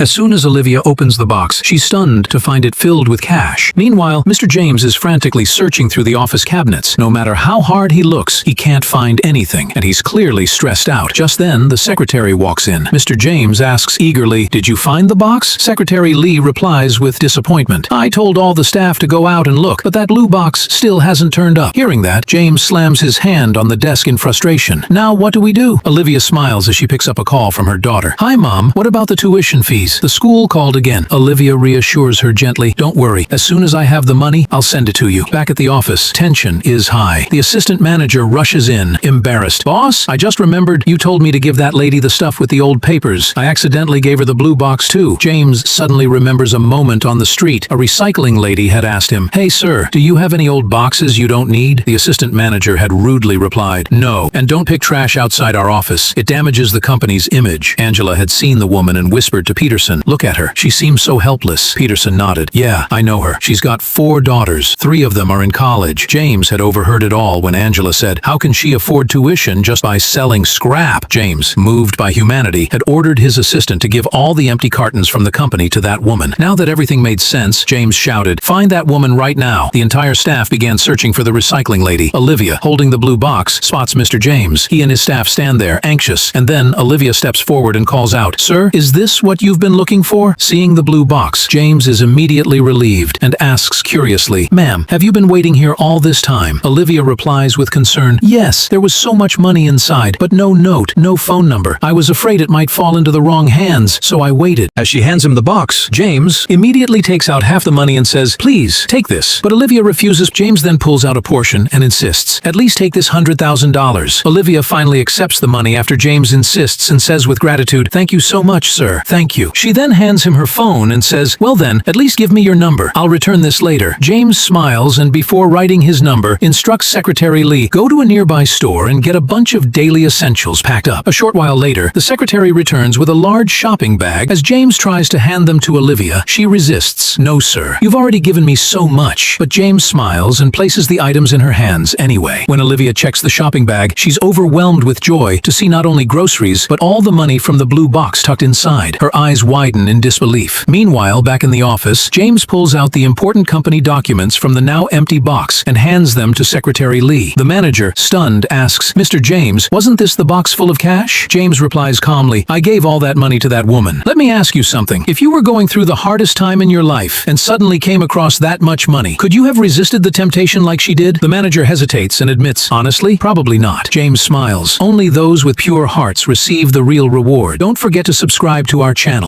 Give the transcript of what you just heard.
As soon as Olivia opens the box, she's stunned to find it filled with cash. Meanwhile, Mr. James is frantically searching through the office cabinets. No matter how hard he looks, he can't find anything, and he's clearly stressed out. Just then, the secretary walks in. Mr. James asks eagerly, "Did you find the box?" Secretary Lee replies with disappointment, "I told all the staff to go out and look, but that blue box still hasn't turned up." Hearing that, James slams his hand on the desk in frustration. "Now what do we do?" Olivia smiles as she picks up a call from her daughter. "Hi, Mom. What about the tuition fees?" The school called again. Olivia reassures her gently, "Don't worry. As soon as I have the money, I'll send it to you." Back at the office, tension is high. The assistant manager rushes in, embarrassed. "Boss, I just remembered you told me to give that lady the stuff with the old papers. I accidentally gave her the blue box too." James suddenly remembers a moment on the street. A recycling lady had asked him, "Hey sir, do you have any old boxes you don't need?" The assistant manager had rudely replied, "No, and don't pick trash outside our office. It damages the company's image." Angela had seen the woman and whispered to Peterson, "Look at her. She seems so helpless." Peterson nodded. "Yeah, I know her. She's got 4 daughters. 3 of them are in college." James had overheard it all when Angela said, "How can she afford tuition just by selling scrap?" James, moved by humanity, had ordered his assistant to give all the empty cartons from the company to that woman. Now that everything made sense, James shouted, "Find that woman right now." The entire staff began searching for the recycling lady. Olivia, holding the blue box, spots Mr. James. He and his staff stand there, anxious, and then Olivia steps forward and calls out, "Sir, is this what you've been looking for?" Seeing the blue box, James is immediately relieved and asks curiously, "Ma'am, have you been waiting here all this time?" Olivia replies with concern, "Yes, there was so much money inside, but no note, no phone number. I was afraid it might fall into the wrong hands, so I waited." As she hands him the box, James immediately takes out half the money and says, "Please, take this." But Olivia refuses. James then pulls out a portion and insists, "At least take this $100,000. Olivia finally accepts the money after James insists and says with gratitude, "Thank you so much, sir. Thank you." She then hands him her phone and says, "Well then, at least give me your number. I'll return this later." James smiles and before writing his number, instructs Secretary Lee, "Go to a nearby store and get a bunch of daily essentials packed up." A short while later, the secretary returns with a large shopping bag. As James tries to hand them to Olivia, she resists. "No, sir. You've already given me so much." But James smiles and places the items in her hands anyway. When Olivia checks the shopping bag, she's overwhelmed with joy to see not only groceries, but all the money from the blue box tucked inside. Her eyes widen in disbelief. Meanwhile, back in the office, James pulls out the important company documents from the now empty box and hands them to Secretary Lee. The manager, stunned, asks, "Mr. James, wasn't this the box full of cash?" James replies calmly, "I gave all that money to that woman. Let me ask you something. If you were going through the hardest time in your life and suddenly came across that much money, could you have resisted the temptation like she did?" The manager hesitates and admits, "Honestly, probably not." James smiles. "Only those with pure hearts receive the real reward." Don't forget to subscribe to our channel.